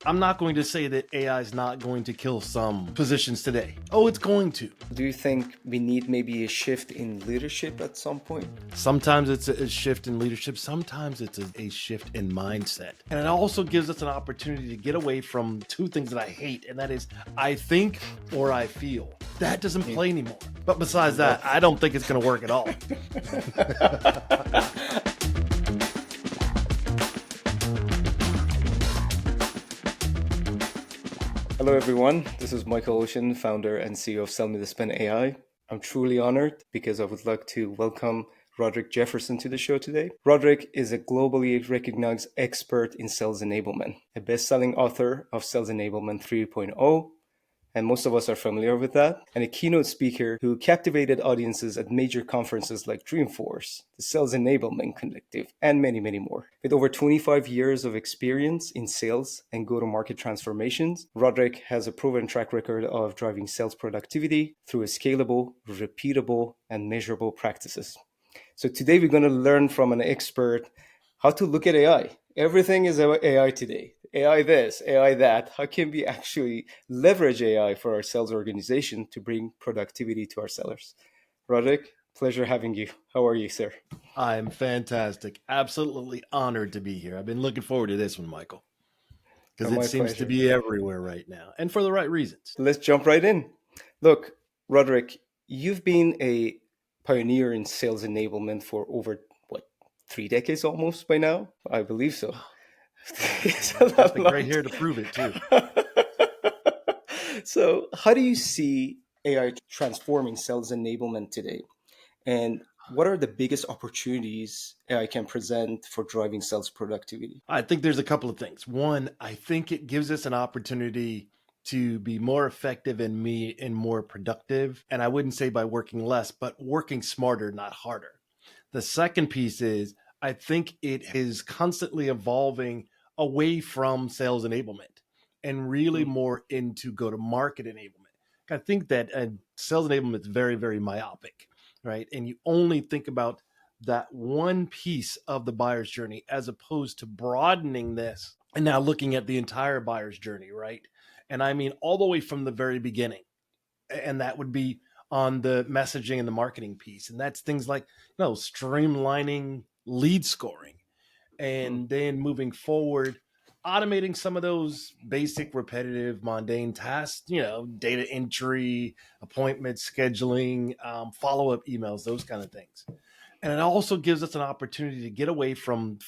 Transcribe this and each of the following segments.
I'm not going to say that AI is not going to kill some positions today. Oh, it's going to. Do you think we need maybe a shift in leadership at some point? Sometimes it's a shift in leadership. Sometimes it's a shift in mindset. And it also gives us an opportunity to get away from two things that I hate, and that is I think or I feel. That doesn't play anymore. But besides that, I don't think it's going to work at all. Hello, everyone. This is Michael Ocean, founder and CEO of SellMeThisPen AI. I'm truly honored because I would like to welcome Roderick Jefferson to the show today. Roderick is a globally recognized expert in sales enablement, a best-selling author of Sales Enablement 3.0, and most of us are familiar with that, and a keynote speaker who captivated audiences at major conferences like Dreamforce, the Sales Enablement Collective, and many, many more. With over 25 years of experience in sales and go-to-market transformations, Roderick has a proven track record of driving sales productivity through a scalable, repeatable, and measurable practices. So today we're going to learn from an expert how to look at AI. Everything is AI today. AI this, AI that. How can we actually leverage AI for our sales organization to bring productivity to our sellers? Roderick, pleasure having you. How are you, sir? I'm fantastic. Absolutely honored to be here. I've been looking forward to this one, Michael, because it My seems to pleasure. be everywhere right now, and for the right reasons. Let's jump right in. Look, Roderick, you've been a pioneer in sales enablement for over, 3 decades almost by now? I believe so. It's got the gray hair to prove it, too. So how do you see AI transforming sales enablement today? And what are the biggest opportunities AI can present for driving sales productivity? I think there's a couple of things. One, I think it gives us an opportunity to be more effective and more productive. And I wouldn't say by working less, but working smarter, not harder. The second piece is I think it is constantly evolving away from sales enablement and really more into go-to-market enablement. I think that sales enablement is very, very myopic, right? And you only think about that one piece of the buyer's journey as opposed to broadening this and now looking at the entire buyer's journey, right? And I mean, all the way from the very beginning. And that would be on the messaging and the marketing piece. And that's things like, streamlining lead scoring and then moving forward, automating some of those basic, repetitive, mundane tasks, data entry, appointment scheduling, follow-up emails, those kind of things. And it also gives us an opportunity to get away from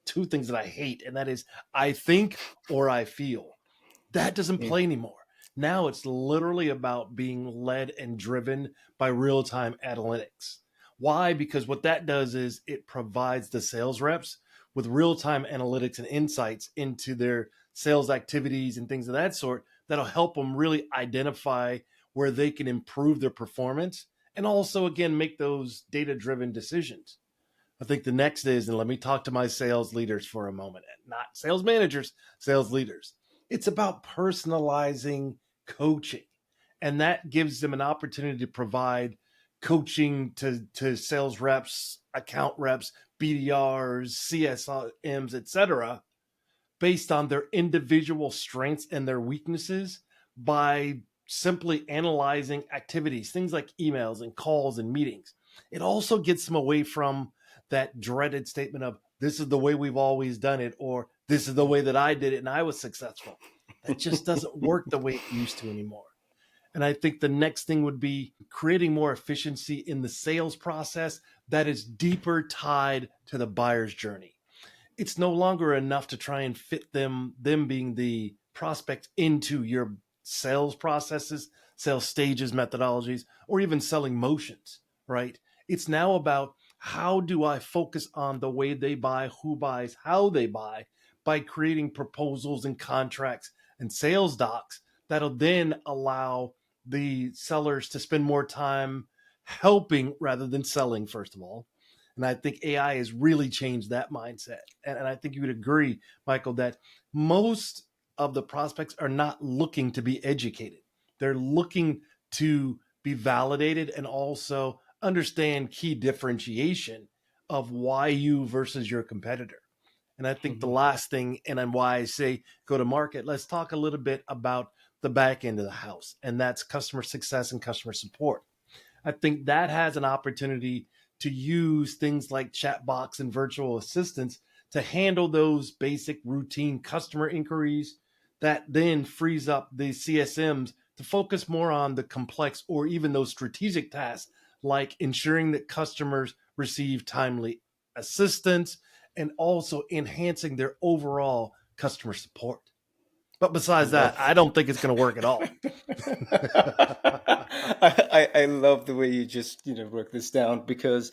two things that I hate, and that is I think or I feel. That doesn't play anymore. Now it's literally about being led and driven by real-time analytics. Why? Because what that does is it provides the sales reps with real-time analytics and insights into their sales activities and things of that sort that'll help them really identify where they can improve their performance and also, again, make those data-driven decisions. I think the next is, and let me talk to my sales leaders for a moment, not sales managers, sales leaders. It's about personalizing coaching. And that gives them an opportunity to provide coaching to sales reps, account reps, BDRs, CSMs, et cetera, based on their individual strengths and their weaknesses by simply analyzing activities, things like emails and calls and meetings. It also gets them away from that dreaded statement of this is the way we've always done it, or this is the way that I did it and I was successful. That just doesn't work the way it used to anymore. And I think the next thing would be creating more efficiency in the sales process that is deeper tied to the buyer's journey. It's no longer enough to try and fit them being the prospect into your sales processes, sales stages, methodologies, or even selling motions, right? It's now about how do I focus on the way they buy, who buys, how they buy, by creating proposals and contracts and sales docs that'll then allow the sellers to spend more time helping rather than selling, first of all. And I think AI has really changed that mindset. And I think you would agree, Michael, that most of the prospects are not looking to be educated. They're looking to be validated and also understand key differentiation of why you versus your competitor. And I think the Mhm. last thing, and then why I say go to market, let's talk a little bit about the back end of the house, and that's customer success and customer support. I think that has an opportunity to use things like chatbots and virtual assistants to handle those basic routine customer inquiries that then frees up the CSMs to focus more on the complex or even those strategic tasks like ensuring that customers receive timely assistance and also enhancing their overall customer support. But besides that, Love. I don't think it's going to work at all. I love the way you just broke this down, because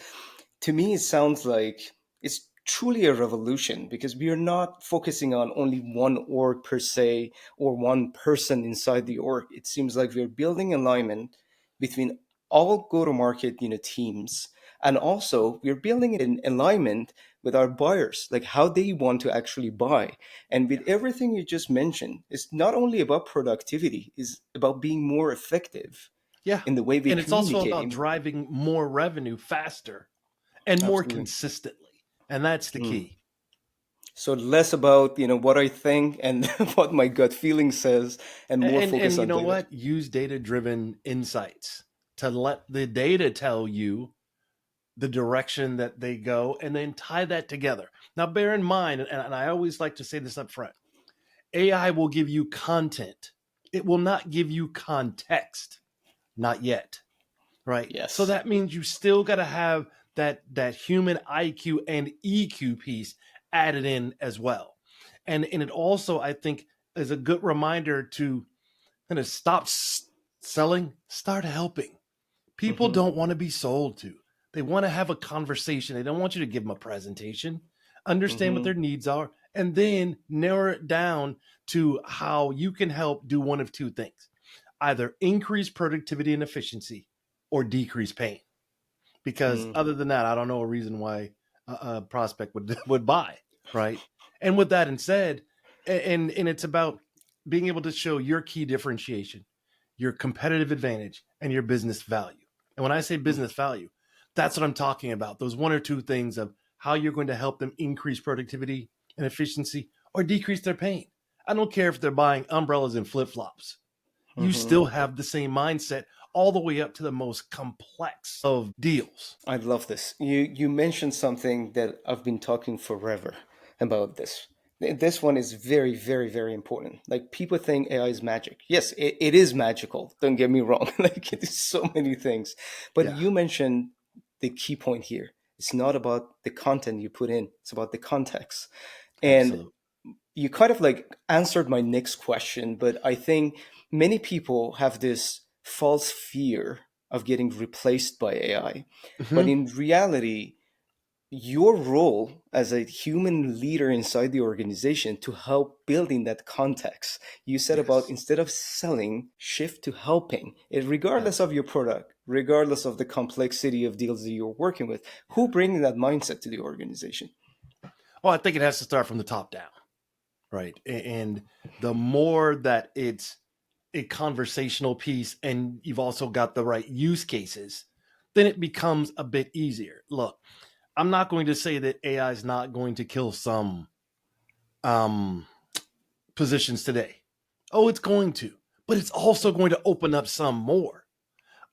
to me it sounds like it's truly a revolution, because we are not focusing on only one org per se or one person inside the org. It seems like we're building alignment between all go to market teams, and also we're building it in alignment with our buyers, like how they want to actually buy. And with everything you just mentioned, it's not only about productivity, it's about being more effective Yeah. in the way we And it's also communicate. about driving more revenue faster and more Absolutely. consistently. And that's the Mm. key. So less about what I think and what my gut feeling says, and more And focus you on know data. what? Use data driven insights to let the data tell you the direction that they go and then tie that together. Now, bear in mind, and I always like to say this up front, AI will give you content, it will not give you context, not yet. Right. So Yes. that means you still got to have that human IQ and EQ piece added in as well. And it also, I think, is a good reminder to kind of stop selling, start helping. People Hmm. don't want to be sold to. They want to have a conversation. They don't want you to give them a presentation. Understand what Hmm. their needs are and then narrow it down to how you can help do one of two things: either increase productivity and efficiency or decrease pain. Because Mm. other than that, I don't know a reason why a prospect would would buy, right? And with that and said, and it's about being able to show your key differentiation, your competitive advantage, and your business value. And when I say Mm. business value, that's what I'm talking about. Those one or two things of how you're going to help them increase productivity and efficiency or decrease their pain. I don't care if they're buying umbrellas and flip flops. You Hmm. still have the same mindset all the way up to the most complex of deals. I love this. You mentioned something that I've been talking forever about this. This one is very, very, very important. Like, people think AI is magic. Yes, it is magical. Don't get me wrong. Like, it is so many things. But Yeah, you mentioned the key point here. It's not about the content you put in, it's about the context. And absolutely. you kind of like answered my next question, but I think many people have this false fear of getting replaced by AI. But Hmm. in reality, your role as a human leader inside the organization to help building that context. You said about, Yes, instead of selling, shift to helping. It, regardless of your absolutely. product, regardless of the complexity of deals that you're working with, who brings that mindset to the organization? Well, I think it has to start from the top down, right? And the more that it's a conversational piece and you've also got the right use cases, then it becomes a bit easier. Look, I'm not going to say that AI is not going to kill some um, positions today. Oh, it's going to, but it's also going to open up some more.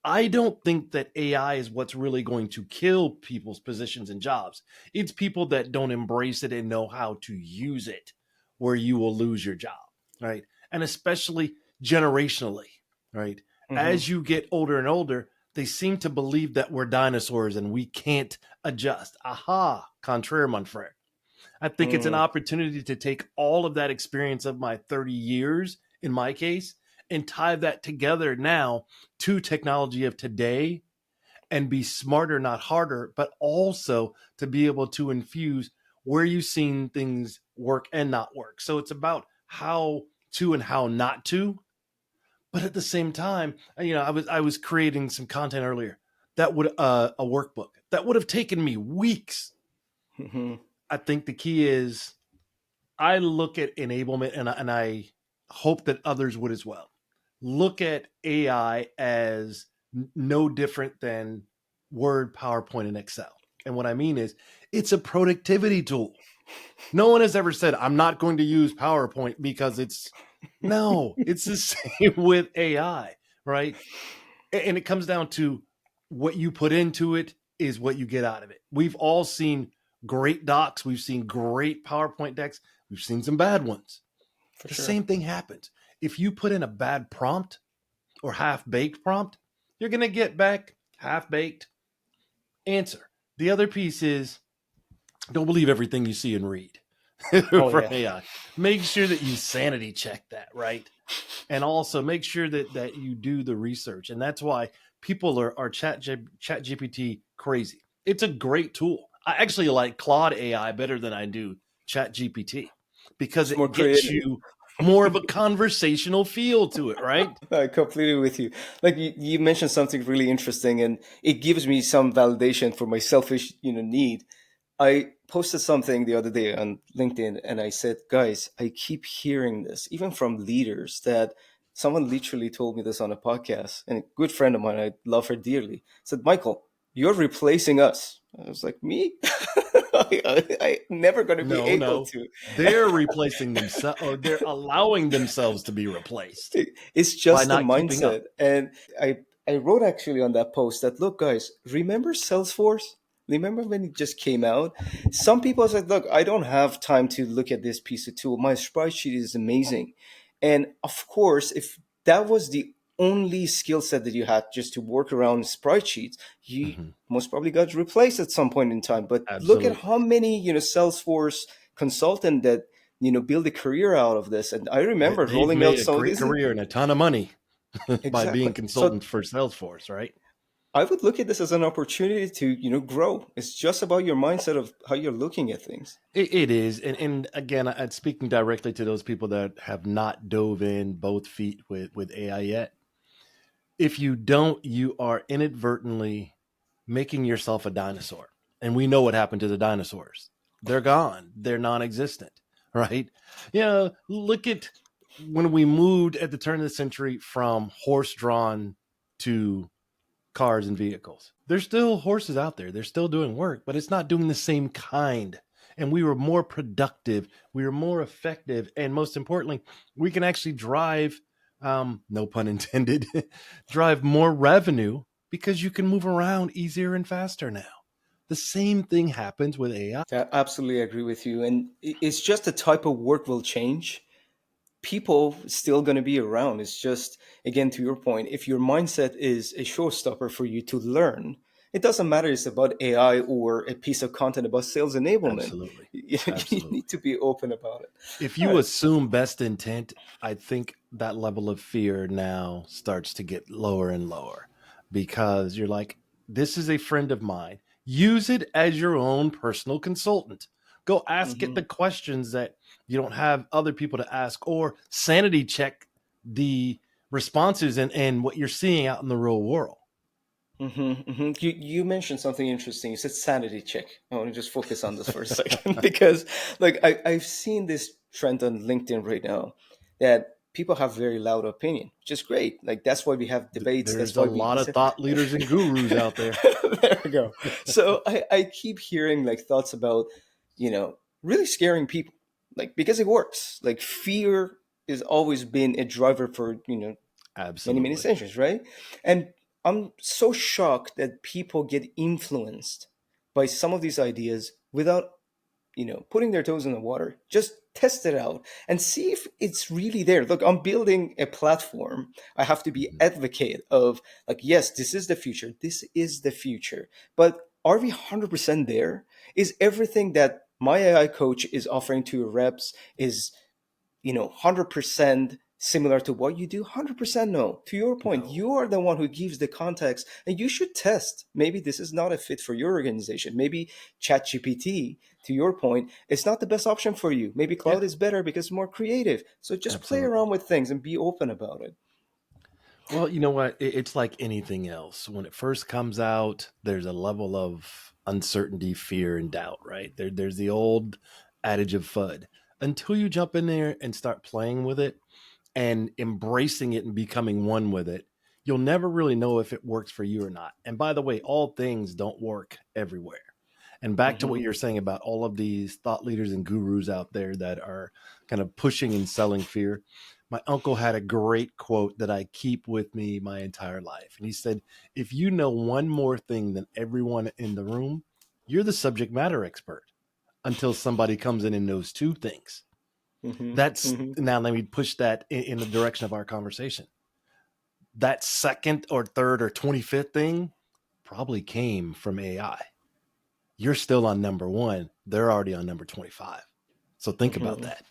I don't think that AI is what's really going to kill people's positions and jobs. It's people that don't embrace it and know how to use it where you will lose your job, right? And especially generationally, right? Hmm. As you get older and older, they seem to believe that we're dinosaurs and we can't adjust. Aha, contraire, mon frere. I think it's an Mm. opportunity to take all of that experience of my 30 years, in my case, and tie that together now to technology of today and be smarter, not harder, but also to be able to infuse where you've seen things work and not work. So it's about how to and how not to. But at the same time, I was creating some content earlier that would a workbook that would have taken me weeks. Hmm. I think the key is I look at enablement, and I hope that others would as well. Look at AI as no different than Word, PowerPoint, and Excel. And what I mean is, it's a productivity tool. No one has ever said, I'm not going to use PowerPoint because it's the same with AI, right? And it comes down to what you put into it is what you get out of it. We've all seen great docs. We've seen great PowerPoint decks. We've seen some bad ones. For The sure. same thing happens. If you put in a bad prompt or half-baked prompt, you're going to get back half-baked answer. The other piece is don't believe everything you see and read Oh from yeah. AI. Make sure that you sanity check that, right? And also make sure that you do the research. And that's why people are chat GPT crazy. It's a great tool. I actually like Claude AI better than I do chat GPT because It's more it gets creative. you more of a conversational feel to it, right? I completely with you. Like you mentioned something really interesting, and it gives me some validation for my selfish, need. I posted something the other day on LinkedIn, and I said, "Guys, I keep hearing this, even from leaders, that someone literally told me this on a podcast, and a good friend of mine, I love her dearly, said, Michael, you're replacing us." I was like, "Me? I'm never going to be No, able no. to." They're replacing themselves or they're allowing themselves to be replaced It's by just the not keeping up. mindset. And I wrote actually on that post that, look, guys, remember Salesforce? Remember when it just came out? Some people said, look, I don't have time to look at this piece of tool. My spreadsheet is amazing. And of course, if that was the only skill set that you had just to work around spreadsheets, you Mhm. most probably got replaced at some point in time. But look at how Absolutely. many, Salesforce consultant that build a career out of this. And I remember They've rolling out made a some of great these. career and a ton of money by being Exactly. So consultants for Salesforce, right? I would look at this as an opportunity to, grow. It's just about your mindset of how you're looking at things. It is. And again, I'm speaking directly to those people that have not dove in both feet with AI yet. If you don't, you are inadvertently making yourself a dinosaur. And we know what happened to the dinosaurs. They're gone. They're non-existent, right? Look at when we moved at the turn of the century from horse-drawn to cars and vehicles. There's still horses out there. They're still doing work, but it's not doing the same kind. And we were more productive. We were more effective. And most importantly, we can actually drive, no pun intended, drive more revenue because you can move around easier and faster now. The same thing happens with AI. I absolutely agree with you. And it's just the type of work will change. People still going to be around. It's just, again, to your point, if your mindset is a showstopper for you to learn, it doesn't matter if it's about AI or a piece of content about sales enablement. Absolutely. You Absolutely. need to be open about it. If All you right. assume best intent, I think that level of fear now starts to get lower and lower because you're like, this is a friend of mine. Use it as your own personal consultant. Go ask it Mhm. the questions that you don't have other people to ask, or sanity check the responses and what you're seeing out in the real world. You mentioned something interesting. You said sanity check. I want to just focus on this for a second because, like, I've seen this trend on LinkedIn right now that people have very loud opinion, which is great. Like that's why we have debates. That's There's a why we lot of listen. thought leaders and gurus out there. There we go. So I keep hearing like thoughts about, really scaring people, like because it works. Like fear has always been a driver for many Absolutely. centuries, right? And I'm so shocked that people get influenced by some of these ideas without putting their toes in the water. Just test it out and see if it's really there. Look, I'm building a platform. I have to be Mhm. advocate of like, yes, this is the future. This is the future. But are we 100% there? Is everything that my AI coach is offering to your reps is 100% similar to what you do? 100% no. To your point, No. you are the one who gives the context and you should test. Maybe this is not a fit for your organization. Maybe ChatGPT, to your point, it's not the best option for you. Maybe Yeah, cloud is better because it's more creative. So just play absolutely. around with things and be open about it. Well, you know what? It's like anything else. When it first comes out, there's a level of uncertainty, fear, and doubt, right? There's the old adage of FUD. Until you jump in there and start playing with it and embracing it and becoming one with it, you'll never really know if it works for you or not. And by the way, all things don't work everywhere. And back to Mm-hmm. what you're saying about all of these thought leaders and gurus out there that are kind of pushing and selling fear. My uncle had a great quote that I keep with me my entire life. And he said, if you know one more thing than everyone in the room, you're the subject matter expert until somebody comes in and knows two things. Mm-hmm. That's Mm-hmm. now let me push that in the direction of our conversation. That second or third or 25th thing probably came from AI. You're still on number one. They're already on number 25. So think about Mm-hmm. that.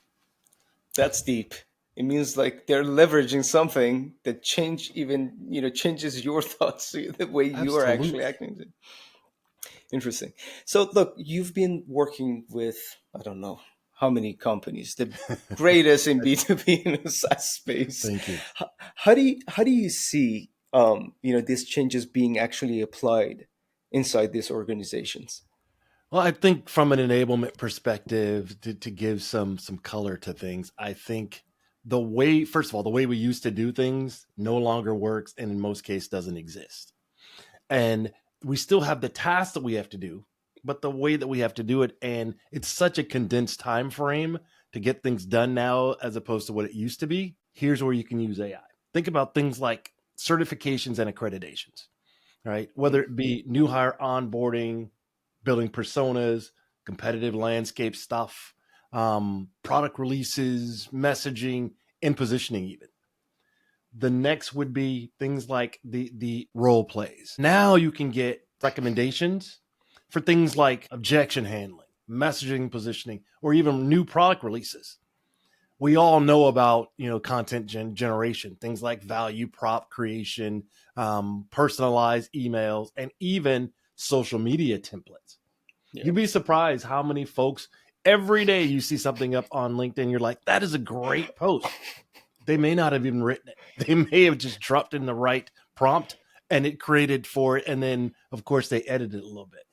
That's deep. It means like they're leveraging something that changes your thoughts, the way you are actually Absolutely. acting. Interesting. So look, you've been working with, I don't know how many companies, the greatest in B2B in the SaaS space. Thank you. How do you see these changes being actually applied inside these organizations? Well, I think from an enablement perspective, to give some color to things, I think the way, first of all, the way we used to do things no longer works and in most cases doesn't exist. And we still have the tasks that we have to do, but the way that we have to do it, and it's such a condensed time frame to get things done now as opposed to what it used to be. Here's where you can use AI. Think about things like certifications and accreditations, right? Whether it be new hire onboarding, building personas, competitive landscape stuff, product releases, messaging, and positioning even. The next would be things like the role plays. Now you can get recommendations for things like objection handling, messaging, positioning, or even new product releases. We all know about content generation, things like value prop creation, personalized emails, and even social media templates. Yeah. You'd be surprised how many folks every day you see something up on LinkedIn. You're like, that is a great post. They may not have even written it. They may have just dropped in the right prompt and it created for it. And then, of course, they edited it a little bit.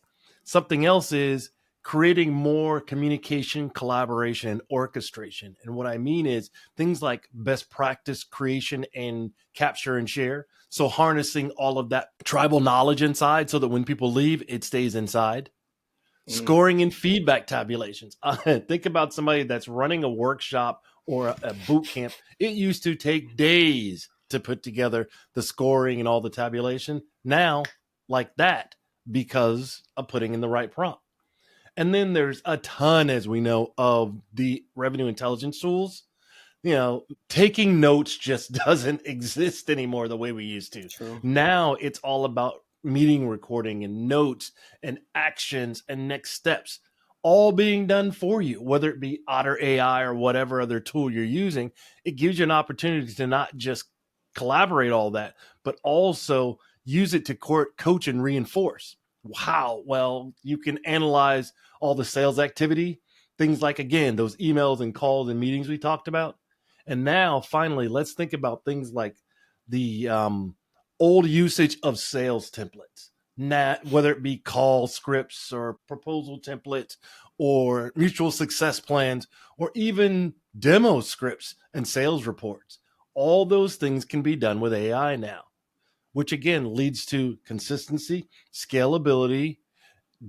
Something else is creating more communication, collaboration, and orchestration. And what I mean is things like best practice creation and capture and share. So harnessing all of that tribal knowledge inside so that when people leave, it stays inside. Mm. Scoring and feedback tabulations. Think about somebody that's running a workshop or a boot camp. It used to take days to put together the scoring and all the tabulation. Now, like that, because of putting in the right prompt. And then there's a ton, as we know, of the revenue intelligence tools. Taking notes just doesn't exist anymore the way we used to. True. Now it's all about meeting recording and notes and actions and next steps all being done for you, whether it be Otter AI or whatever other tool you're using. It gives you an opportunity to not just collaborate all that, but also use it to coach and reinforce. Wow. Well, you can analyze all the sales activity, things like, again, those emails and calls and meetings we talked about. And now, finally, let's think about things like the old usage of sales templates, whether it be call scripts or proposal templates or mutual success plans or even demo scripts and sales reports. All those things can be done with AI now, which again leads to consistency, scalability,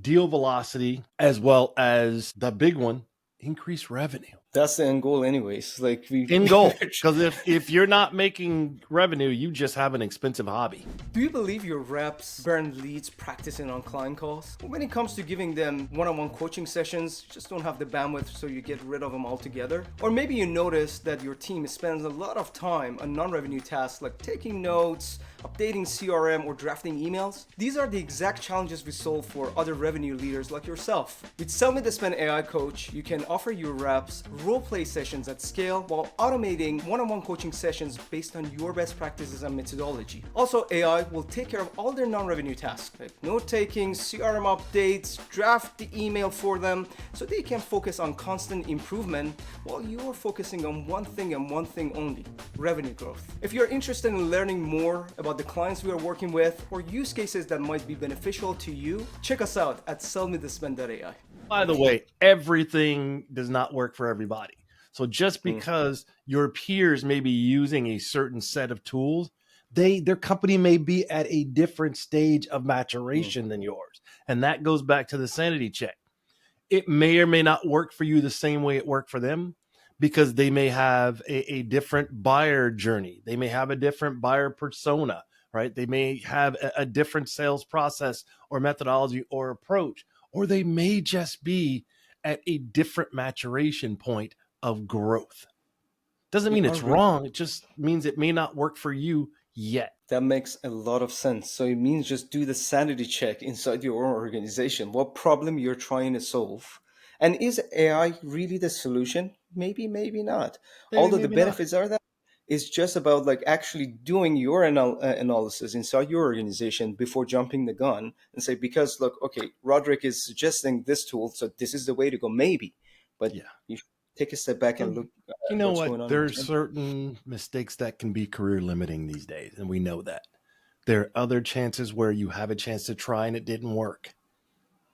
deal velocity, as well as the big one, increase revenue. That's the end goal, anyways. Like we. End goal. Because if you're not making revenue, you just have an expensive hobby. Do you believe your reps burn leads practicing on client calls? When it comes to giving them one-on-one coaching sessions, you just don't have the bandwidth, so you get rid of them altogether? Or maybe you notice that your team spends a lot of time on non-revenue tasks like taking notes, updating CRM, or drafting emails. These are the exact challenges we solve for other revenue leaders like yourself. With SellMeThisPen AI Coach, you can offer your reps role-play sessions at scale while automating one-on-one coaching sessions based on your best practices and methodology. Also, AI will take care of all their non-revenue tasks, like note-taking, CRM updates, draft the email for them, so they can focus on constant improvement while you're focusing on one thing and one thing only: revenue growth. If you're interested in learning more about the clients we are working with or use cases that might be beneficial to you, check us out at SellMeThisPen.ai. By the way, everything does not work for everybody. So just because your peers may be using a certain set of tools, their company may be at a different stage of Mm. maturation than yours. And that goes back to the sanity check. It may or may not work for you the same way it worked for them, because they may have a different buyer journey. They may have a different buyer persona, right? They may have a different sales process or methodology or approach, or they may just be at a different maturation point of growth. Doesn't You mean are it's wrong. It just means it may not work for you yet. That makes a lot of sense. So it means just do the sanity check inside your own organization. What problem you're trying to solve? And is AI really the solution? Maybe, maybe not. Maybe, Although the maybe not. benefits are that it's just about like actually doing your analysis inside your organization before jumping the gun and say, because look, okay, Roderick is suggesting this tool, so this is the way to go, maybe. But Yeah. you take a step back and look at You know what's what? going on There are internally. certain mistakes that can be career limiting these days, and we know that. There are other chances where you have a chance to try and it didn't work.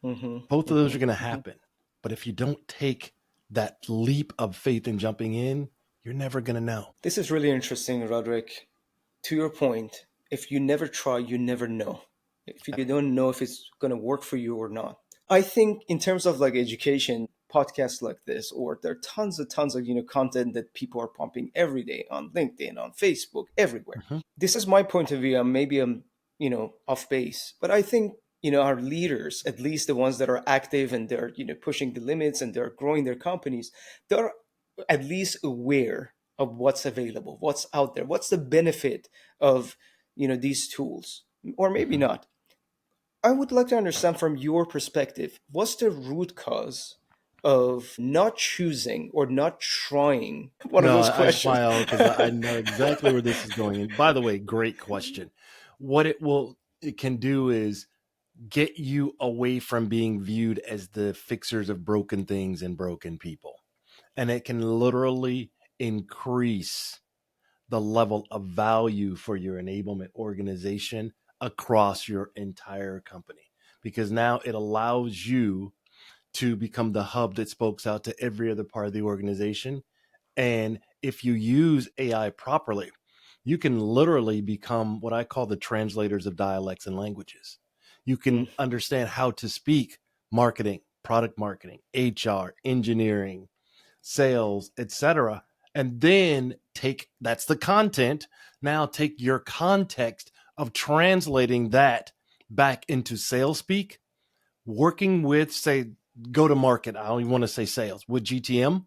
Mm-hmm, Both of those mm-hmm, are going to mm-hmm. happen. But if you don't take that leap of faith in jumping in, you're never going to know. This is really interesting, Roderick. To your point, if you never try, you never know. If you don't know if it's going to work for you or not. I think in terms of like education, podcasts like this, or there are tons of content that people are pumping every day on LinkedIn, on Facebook, everywhere. Mhm. This is my point of view. Maybe I'm off base, but I think our leaders, at least the ones that are active and they're pushing the limits and they're growing their companies, they're at least aware of what's available, what's out there, what's the benefit of these tools, or maybe Mhm. not. I would like to understand from your perspective, what's the root cause of not choosing or not trying? One of No, those I questions. smile because I know exactly where this is going. And by the way, great question. What it can do is get you away from being viewed as the fixers of broken things and broken people. And it can literally increase the level of value for your enablement organization across your entire company, because now it allows you to become the hub that spokes out to every other part of the organization. And if you use AI properly, you can literally become what I call the translators of dialects and languages. You Mm. can understand how to speak marketing, product marketing, HR, engineering, sales, etc. And then take that's the content. Now take your context of translating that back into sales speak, working with, say, go to market. I don't even want to say sales with GTM,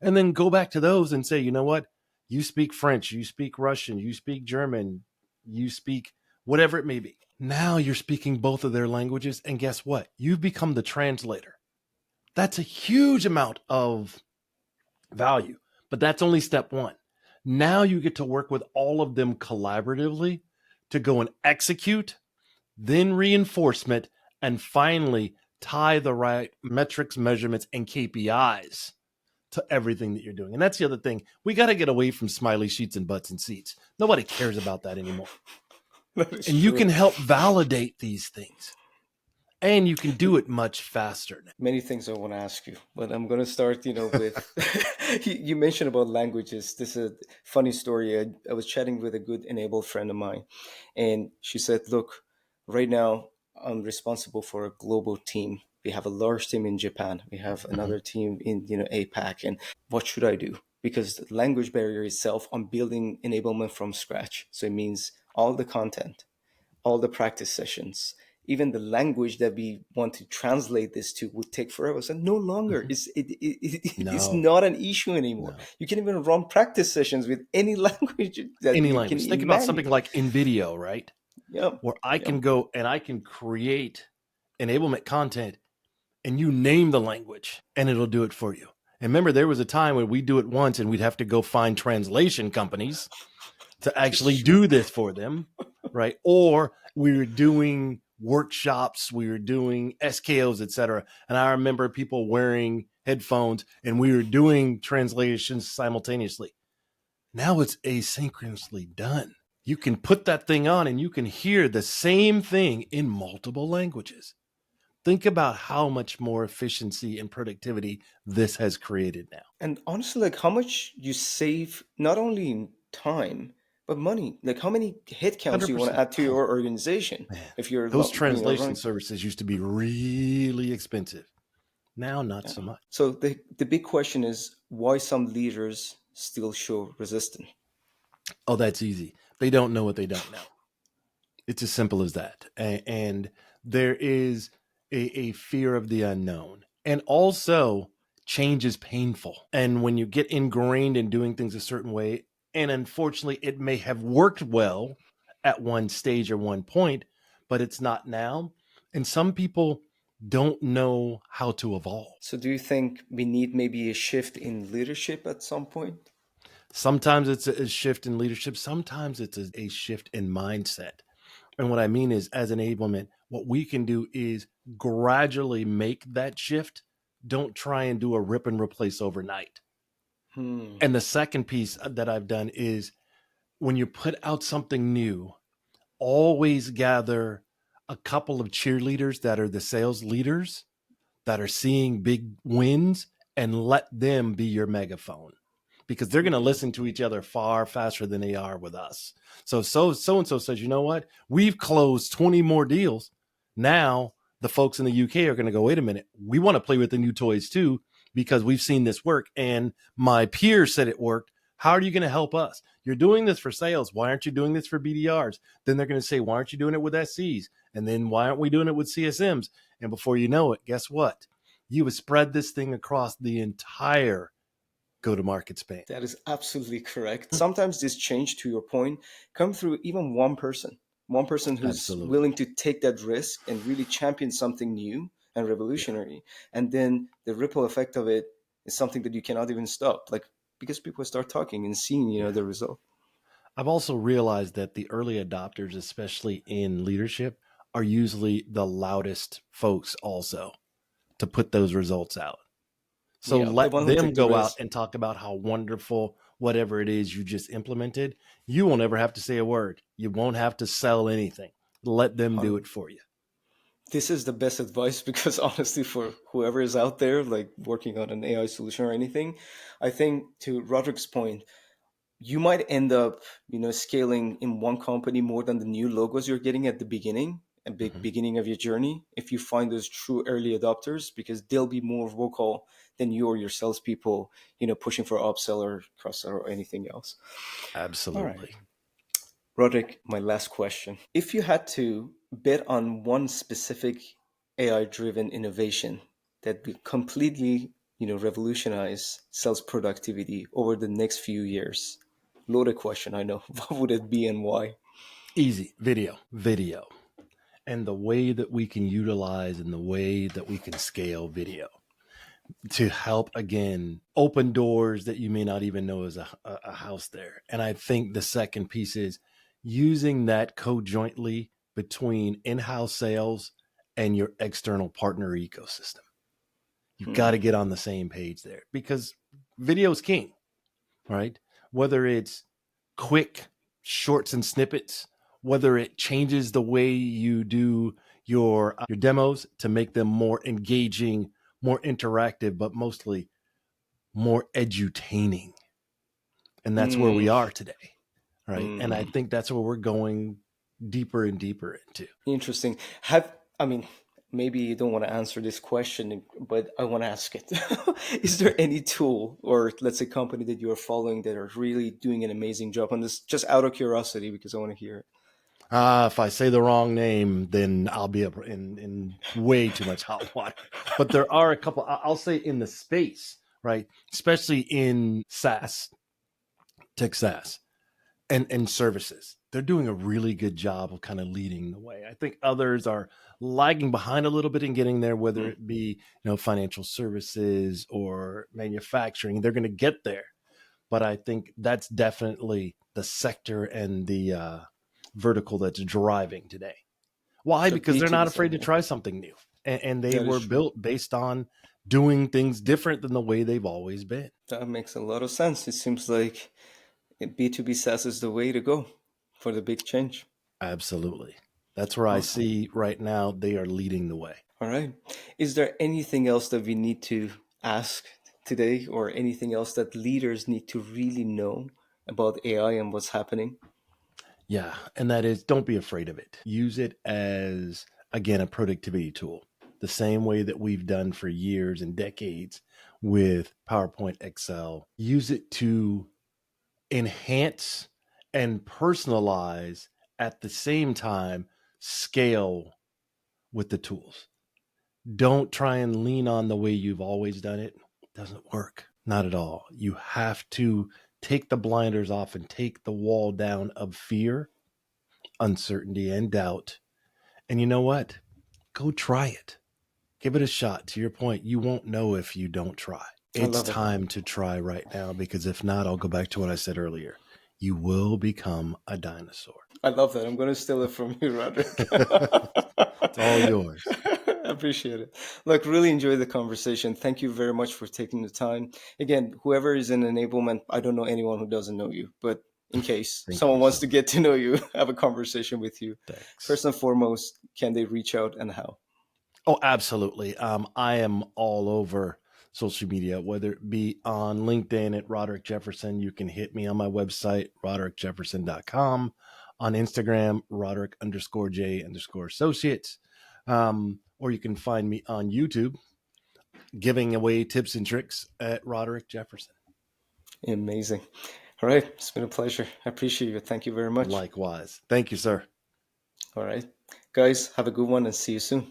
and then go back to those and say, you know what? You speak French, you speak Russian, you speak German, you speak whatever it may be. Now you're speaking both of their languages. And guess what? You've become the translator. That's a huge amount of value, but that's only step one. Now you get to work with all of them collaboratively to go and execute, then reinforcement, and finally tie the right metrics, measurements, and KPIs to everything that you're doing. And that's the other thing. We got to get away from smiley sheets and butts and seats. Nobody cares about that anymore. That is And you true. can help validate these things. And you can do it much faster now. Many things I want to ask you, but I'm going to start, with you mentioned about languages. This is a funny story. I was chatting with a good enabled friend of mine, and she said, "Look, right now I'm responsible for a global team. We have a large team in Japan. We have Mhm. another team in APAC. And what should I do? Because the language barrier itself, I'm building enablement from scratch. So it means all the content, all the practice sessions, even the language that we want to translate this to would take forever. So no longer Mhm. it's No, not an issue anymore. no. You can even run practice sessions with any language that Any you can language. Think about something imagine. like in video, right? Yep. Where I Yep. can go and I can create enablement content and you name the language and it'll do it for you. And remember, there was a time when we do it once and we'd have to go find translation companies to It's actually true. do this for them, right? Or we were doing workshops, we were doing SKOs, etc. And I remember people wearing headphones and we were doing translations simultaneously. Now it's asynchronously done. You can put that thing on and you can hear the same thing in multiple languages. Think about how much more efficiency and productivity this has created now. And honestly, like how much you save not only in time, But money, like how many headcounts do you want to 100%. add to your organization Man, if you're, those running? translation services used to be really expensive. Now, not Yeah. so much. So the big question is why some leaders still show resistance. Oh, that's easy. They don't know what they don't know. It's as simple as that. And there is a fear of the unknown. And also, change is painful. And when you get ingrained in doing things a certain way, and unfortunately, it may have worked well at one stage or one point, but it's not now. And some people don't know how to evolve. So do you think we need maybe a shift in leadership at some point? Sometimes it's a shift in leadership, sometimes it's a shift in mindset. And what I mean is, as enablement, what we can do is gradually make that shift. Don't try and do a rip and replace overnight. Hmm. And the second piece that I've done is when you put out something new, always gather a couple of cheerleaders that are the sales leaders that are seeing big wins and let them be your megaphone, because they're going to Hmm. listen to each other far faster than they are with us. So and so says, you know what? We've closed 20 more deals. Now the folks in the UK are going to go, wait a minute, we want to play with the new toys too, because we've seen this work and my peers said it worked. How are you going to help us? You're doing this for sales. Why aren't you doing this for BDRs? Then they're going to say, why aren't you doing it with SCs? And then why aren't we doing it with CSMs? And before you know it, guess what? You have spread this thing across the entire go to market span. That is absolutely correct. Sometimes this change, to your point, come through even one person who's Absolutely. willing to take that risk and really champion something new and Yeah. revolutionary. And then the ripple effect of it is something that you cannot even stop, like because people start talking and seeing, Yeah. the result. I've also realized that the early adopters, especially in leadership, are usually the loudest folks also to put those results out. So Yeah, the let one who them took the go out risk. and talk about how wonderful whatever it is you just implemented. You won't ever have to say a word. You won't have to sell anything. Let them do it for you. This is the best advice because honestly, for whoever is out there, like working on an AI solution or anything, I think to Roderick's point, you might end up, scaling in one company more than the new logos you're getting at the beginning, a big Mhm. beginning of your journey. If you find those true early adopters, because they'll be more vocal than you or your salespeople, pushing for upsell or cross sell or anything else. All right. Absolutely. Roderick, my last question. If you had to bet on one specific AI driven innovation that will completely, revolutionize sales productivity over the next few years, loaded question, I know. What would it be and why? Easy. Video. And the way that we can utilize and the way that we can scale video to help, again, open doors that you may not even know is a house there. And I think the second piece is using that co-jointly between in-house sales and your external partner ecosystem. You've got to Hmm. get on the same page there, because video is king, right? Whether it's quick shorts and snippets, whether it changes the way you do your demos to make them more engaging, more interactive, but mostly more edutaining. And that's where we Hmm. are today, right? And I Hmm. think that's where we're going deeper and deeper into. Interesting. I mean, maybe you don't want to answer this question, but I want to ask it. Is there any tool or let's say company that you are following that are really doing an amazing job on this? Just out of curiosity, because I want to hear it. If I say the wrong name, then I'll be in way too much hot water. But there are a couple, I'll say in the space, right? Especially in SaaS, tech SaaS, and services. They're doing a really good job of kind of leading the way. I think others are lagging behind a little bit in getting there, whether Hmm. it be, financial services or manufacturing. They're going to get there, but I think that's definitely the sector and the vertical that's driving today. Why? The Because they're B2B not side, afraid to yeah. try something new, and they That is were true. built based on doing things different than the way they've always been. That makes a lot of sense. It seems like B2B SaaS is the way to go for the big change. Absolutely. That's where I All right. see right now they are leading the way. All right. Is there anything else that we need to ask today or anything else that leaders need to really know about AI and what's happening? Yeah. And that is, don't be afraid of it. Use it as, again, a productivity tool, the same way that we've done for years and decades with PowerPoint, Excel. Use it to enhance and personalize, at the same time scale with the tools. Don't try and lean on the way you've always done it. It doesn't work. Not at all. You have to take the blinders off and take the wall down of fear, uncertainty, and doubt. And you know what? Go try it. Give it a shot. To your point, you won't know if you don't try. I It's love it. time to try right now, because if not, I'll go back to what I said earlier. You will become a dinosaur. I love that. I'm going to steal it from you, Roderick. It's all yours. I appreciate it. Look, really enjoy the conversation. Thank you very much for taking the time. Again, whoever is in enablement, I don't know anyone who doesn't know you, but in case Thank someone you wants so to get to know you, have a conversation with you, Thanks. first and foremost, can they reach out and how? Oh, absolutely. I am all over social media, whether it be on LinkedIn at Roderick Jefferson. You can hit me on my website, roderickjefferson.com. On Instagram, Roderick_J_associates. Or you can find me on YouTube giving away tips and tricks at Roderick Jefferson. Amazing. All right. It's been a pleasure. I appreciate you. Thank you very much. Likewise. Thank you, sir. All right. Guys, have a good one and see you soon.